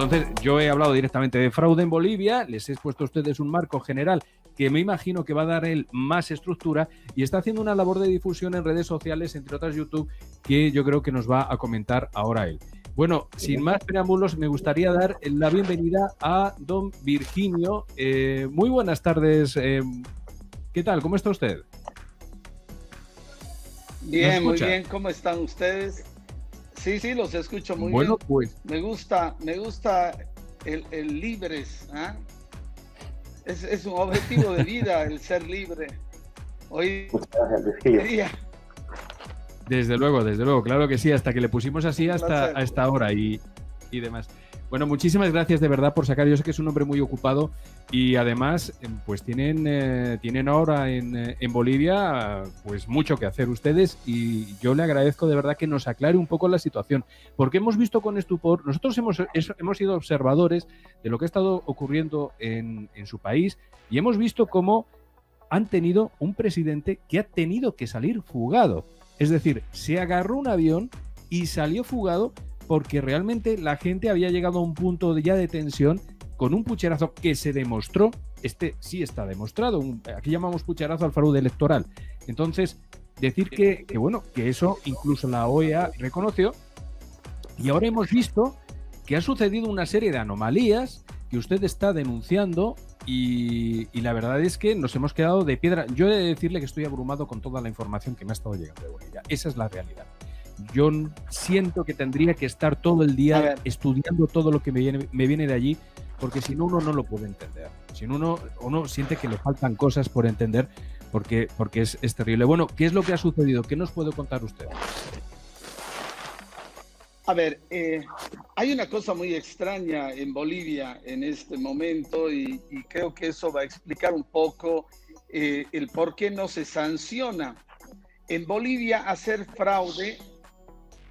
Entonces, yo he hablado directamente de fraude en Bolivia, les he expuesto a ustedes un marco general que me imagino que va a dar él más estructura y está haciendo una labor de difusión en redes sociales, entre otras YouTube, que yo creo que nos va a comentar ahora él. Bueno, sin más preámbulos, me gustaría dar la bienvenida a don Virginio. Muy buenas tardes. ¿Qué tal? ¿Cómo está usted? Bien, muy bien. ¿Cómo están ustedes? Sí, los escucho muy bien. Pues me gusta el libres, ¿eh? Es un objetivo de vida el ser libre. Hoy día. Desde luego, claro que sí, hasta que le pusimos así hasta ahora y demás. Bueno, muchísimas gracias de verdad por sacar. Yo sé que es un hombre muy ocupado y además pues tienen ahora en Bolivia pues mucho que hacer ustedes y yo le agradezco de verdad que nos aclare un poco la situación, porque hemos visto con estupor, nosotros hemos sido observadores de lo que ha estado ocurriendo en su país y hemos visto cómo han tenido un presidente que ha tenido que salir fugado. Es decir, se agarró un avión y salió fugado porque realmente la gente había llegado a un punto ya de tensión con un pucherazo que se demostró, sí está demostrado, aquí llamamos pucherazo al fraude electoral. Entonces, decir que eso incluso la OEA reconoció y ahora hemos visto que ha sucedido una serie de anomalías que usted está denunciando y la verdad es que nos hemos quedado de piedra. Yo he de decirle que estoy abrumado con toda la información que me ha estado llegando de Bolivia. Esa es la realidad. Yo siento que tendría que estar todo el día estudiando todo lo que me viene de allí, porque si no, uno no lo puede entender. Si no, uno siente que le faltan cosas por entender, porque es terrible. Bueno, ¿qué es lo que ha sucedido? ¿Qué nos puede contar usted? A ver, hay una cosa muy extraña en Bolivia en este momento y creo que eso va a explicar un poco el por qué no se sanciona. En Bolivia hacer fraude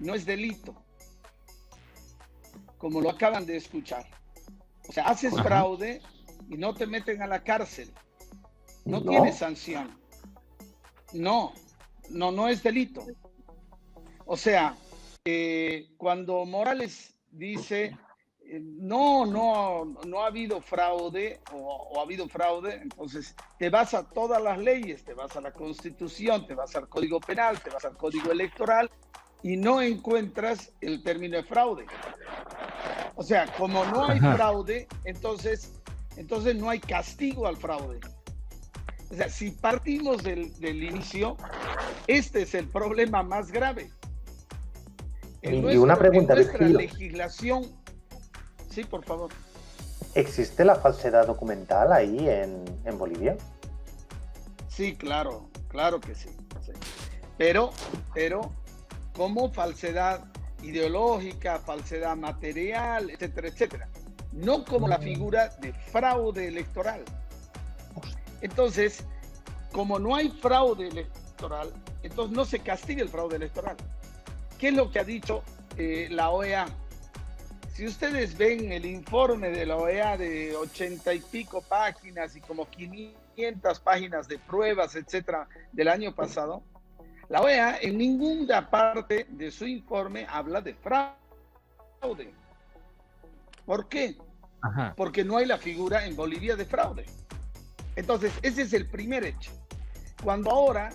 no es delito, como lo acaban de escuchar. O sea, haces fraude y no te meten a la cárcel. No tiene sanción. No es delito. O sea, cuando Morales dice no ha habido fraude o ha habido fraude, entonces te vas a todas las leyes, te vas a la Constitución, te vas al Código Penal, te vas al Código Electoral y no encuentras el término de fraude. O sea, como no hay fraude, entonces no hay castigo al fraude. O sea, si partimos del inicio, este es el problema más grave. Una pregunta, en nuestra legislación. Sí, por favor. ¿Existe la falsedad documental ahí en Bolivia? Sí, claro que sí. Pero como falsedad ideológica, falsedad material, etcétera, etcétera. No como la figura de fraude electoral. Entonces, como no hay fraude electoral, entonces no se castiga el fraude electoral. ¿Qué es lo que ha dicho la OEA? Si ustedes ven el informe de la OEA de 80 y pico páginas y como 500 páginas de pruebas, etcétera, del año pasado, la OEA en ninguna parte de su informe habla de fraude. ¿Por qué? Porque no hay la figura en Bolivia de fraude. Entonces, ese es el primer hecho. Cuando ahora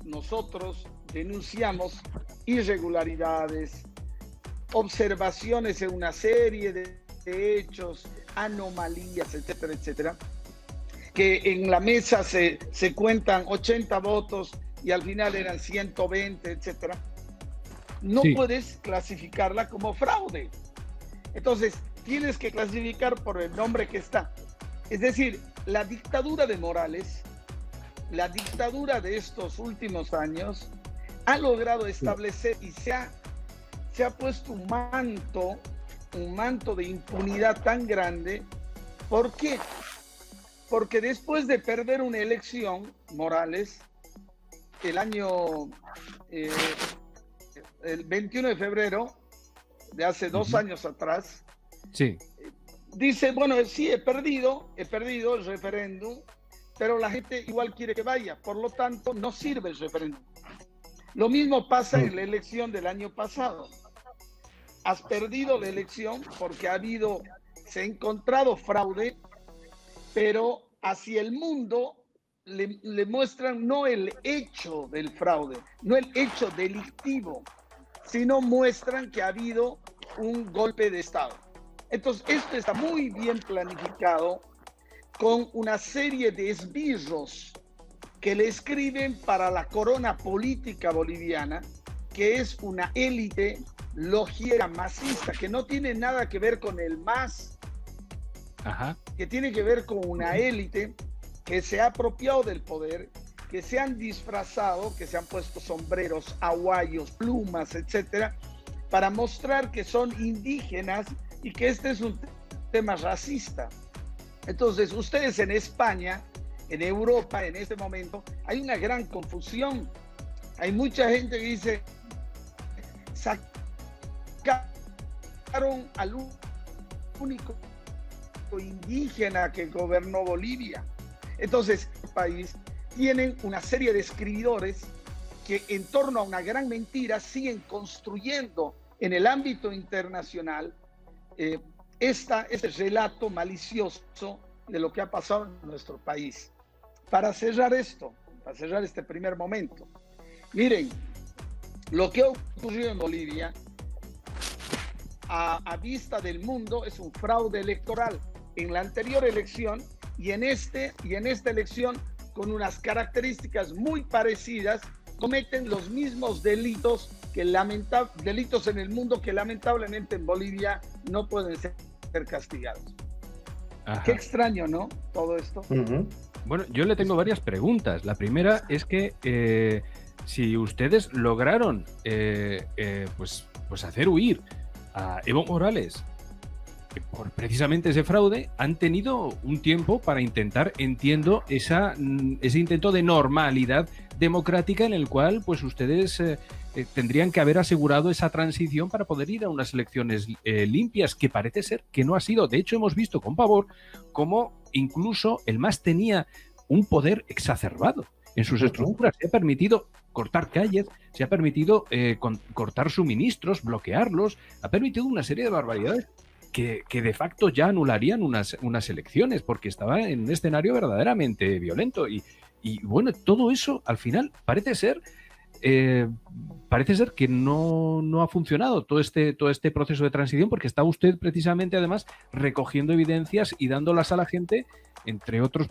nosotros denunciamos irregularidades, observaciones en una serie de hechos, anomalías, etcétera, etcétera, que en la mesa se cuentan 80 votos y al final eran 120, etcétera, no puedes clasificarla como fraude. Entonces, tienes que clasificar por el nombre que está. Es decir, la dictadura de Morales, la dictadura de estos últimos años, ha logrado establecer y se ha puesto un manto de impunidad tan grande. ¿Por qué? Porque después de perder una elección, Morales, el 21 de febrero de hace 2 años atrás, dice, bueno, sí, he perdido el referéndum, pero la gente igual quiere que vaya, por lo tanto no sirve el referéndum. Lo mismo pasa en la elección del año pasado. has perdido la elección porque se ha encontrado fraude, pero hacia el mundo le muestran no el hecho del fraude, no el hecho delictivo, sino muestran que ha habido un golpe de Estado. Entonces, esto está muy bien planificado con una serie de esbirros que le escriben para la corona política boliviana, que es una élite logiera masista, que no tiene nada que ver con el MAS, que tiene que ver con una élite que se ha apropiado del poder, que se han disfrazado, que se han puesto sombreros, aguayos, plumas, etcétera, para mostrar que son indígenas y que este es un tema racista. Entonces, ustedes en España, en Europa, en este momento, hay una gran confusión. Hay mucha gente que dice, sacaron al único indígena que gobernó Bolivia. Entonces, el país tienen una serie de escribidores que en torno a una gran mentira siguen construyendo en el ámbito internacional este relato malicioso de lo que ha pasado en nuestro país. Para cerrar este primer momento, miren, lo que ha ocurrido en Bolivia a vista del mundo es un fraude electoral. En la anterior elección y en esta elección, con unas características muy parecidas, cometen los mismos delitos delitos en el mundo que lamentablemente en Bolivia no pueden ser castigados. Ajá. Qué extraño, ¿no? Todo esto. Uh-huh. Bueno, yo le tengo varias preguntas. La primera es que si ustedes lograron pues hacer huir a Evo Morales por precisamente ese fraude, han tenido un tiempo para intentar, entiendo, ese intento de normalidad democrática en el cual pues ustedes tendrían que haber asegurado esa transición para poder ir a unas elecciones limpias, que parece ser que no ha sido. De hecho, hemos visto con pavor cómo incluso el MAS tenía un poder exacerbado en sus estructuras. Se ha permitido cortar calles, se ha permitido cortar suministros, bloquearlos, ha permitido una serie de barbaridades que de facto ya anularían unas elecciones, porque estaba en un escenario verdaderamente violento. Y bueno, todo eso al final parece ser que no ha funcionado todo este proceso de transición, porque está usted precisamente además recogiendo evidencias y dándolas a la gente, entre otros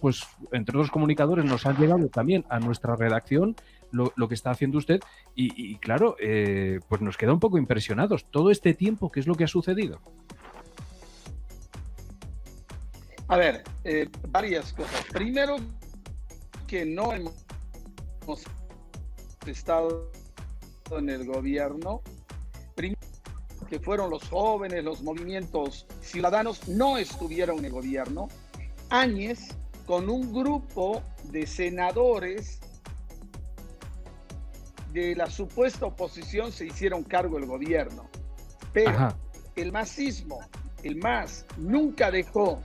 comunicadores nos han llegado también a nuestra redacción lo que está haciendo usted y claro, pues nos queda un poco impresionados. Todo este tiempo, ¿qué es lo que ha sucedido? A ver, varias cosas. Primero, que no hemos estado en el gobierno. Primero, que fueron los jóvenes, los movimientos ciudadanos, no estuvieron en el gobierno. Áñez, con un grupo de senadores de la supuesta oposición, se hicieron cargo del gobierno. Pero Ajá. El masismo, el MAS, nunca dejó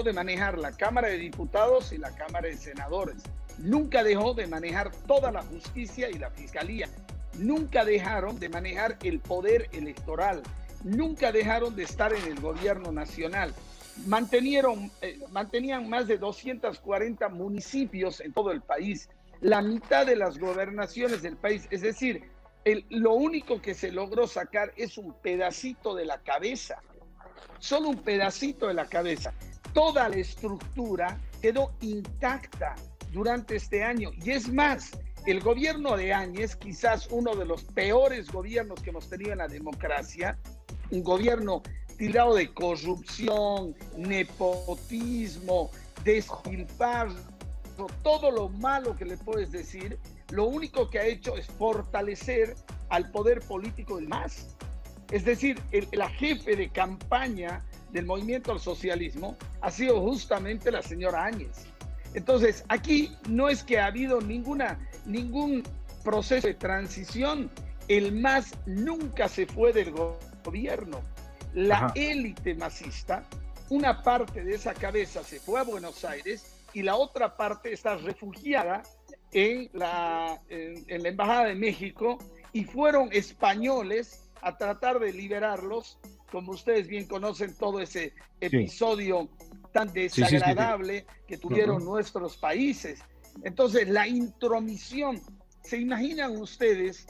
de manejar la Cámara de Diputados y la Cámara de Senadores. Nunca dejó de manejar toda la justicia y la fiscalía. Nunca dejaron de manejar el poder electoral. Nunca dejaron de estar en el gobierno nacional. Mantenían más de 240 municipios en todo el país. La mitad de las gobernaciones del país. Es decir, lo único que se logró sacar es un pedacito de la cabeza. Solo un pedacito de la cabeza. Toda la estructura quedó intacta durante este año. Y es más, el gobierno de Áñez, quizás uno de los peores gobiernos que hemos tenido en la democracia, un gobierno tirado de corrupción, nepotismo, despilfarro, todo lo malo que le puedes decir, lo único que ha hecho es fortalecer al poder político del MAS. Es decir, la jefe de campaña del movimiento al socialismo ha sido justamente la señora Áñez. Entonces, aquí no es que ha habido ningún proceso de transición. El MAS nunca se fue del gobierno. La élite masista, una parte de esa cabeza se fue a Buenos Aires y la otra parte está refugiada en la Embajada de México, y fueron españoles a tratar de liberarlos, como ustedes bien conocen todo ese episodio tan desagradable que tuvieron nuestros países. Entonces, la intromisión, ¿se imaginan ustedes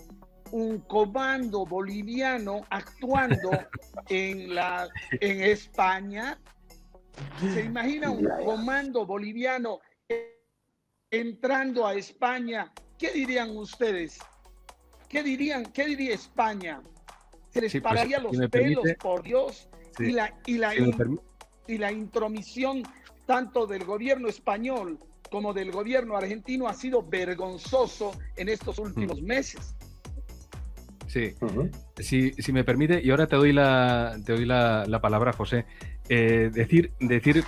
un comando boliviano actuando en España? ¿Se imagina un comando boliviano entrando a España? ¿Qué dirían ustedes? ¿Qué diría España? Se les pararía los pelos, por Dios. Sí. Y la intromisión tanto del gobierno español como del gobierno argentino ha sido vergonzoso en estos últimos meses. Sí, si me permite, y ahora te doy la palabra, José. Decir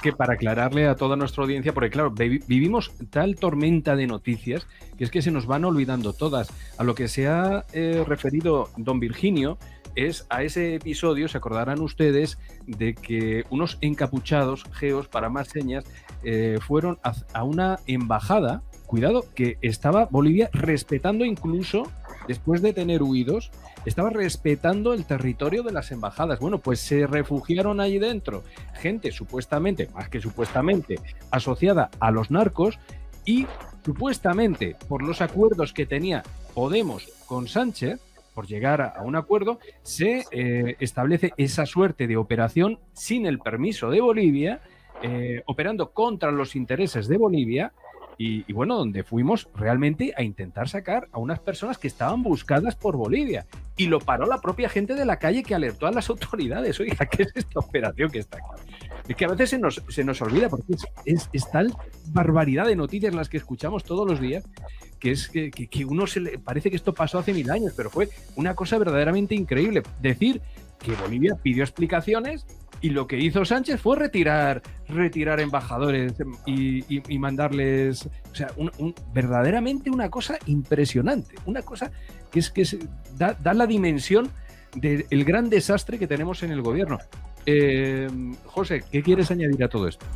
que para aclararle a toda nuestra audiencia, porque claro, vivimos tal tormenta de noticias que es que se nos van olvidando todas. A lo que se ha referido don Virginio es a ese episodio, se acordarán ustedes, de que unos encapuchados, geos para más señas, fueron a una embajada, cuidado, que estaba Bolivia respetando incluso, después de tener huidos, estaba respetando el territorio de las embajadas. Bueno, pues se refugiaron allí dentro gente supuestamente, más que supuestamente, asociada a los narcos y supuestamente por los acuerdos que tenía Podemos con Sánchez, por llegar a un acuerdo, se establece esa suerte de operación sin el permiso de Bolivia, operando contra los intereses de Bolivia. Y bueno, donde fuimos realmente a intentar sacar a unas personas que estaban buscadas por Bolivia. Y lo paró la propia gente de la calle que alertó a las autoridades. Oiga, ¿qué es esta operación que está aquí? Es que a veces se nos olvida, porque es tal barbaridad de noticias las que escuchamos todos los días, que es que uno se le parece que esto pasó hace 1000 años, pero fue una cosa verdaderamente increíble. Decir que Bolivia pidió explicaciones y lo que hizo Sánchez fue retirar embajadores y mandarles, o sea, verdaderamente una cosa impresionante, una cosa que da la dimensión del gran desastre que tenemos en el gobierno. José, ¿qué quieres añadir a todo esto?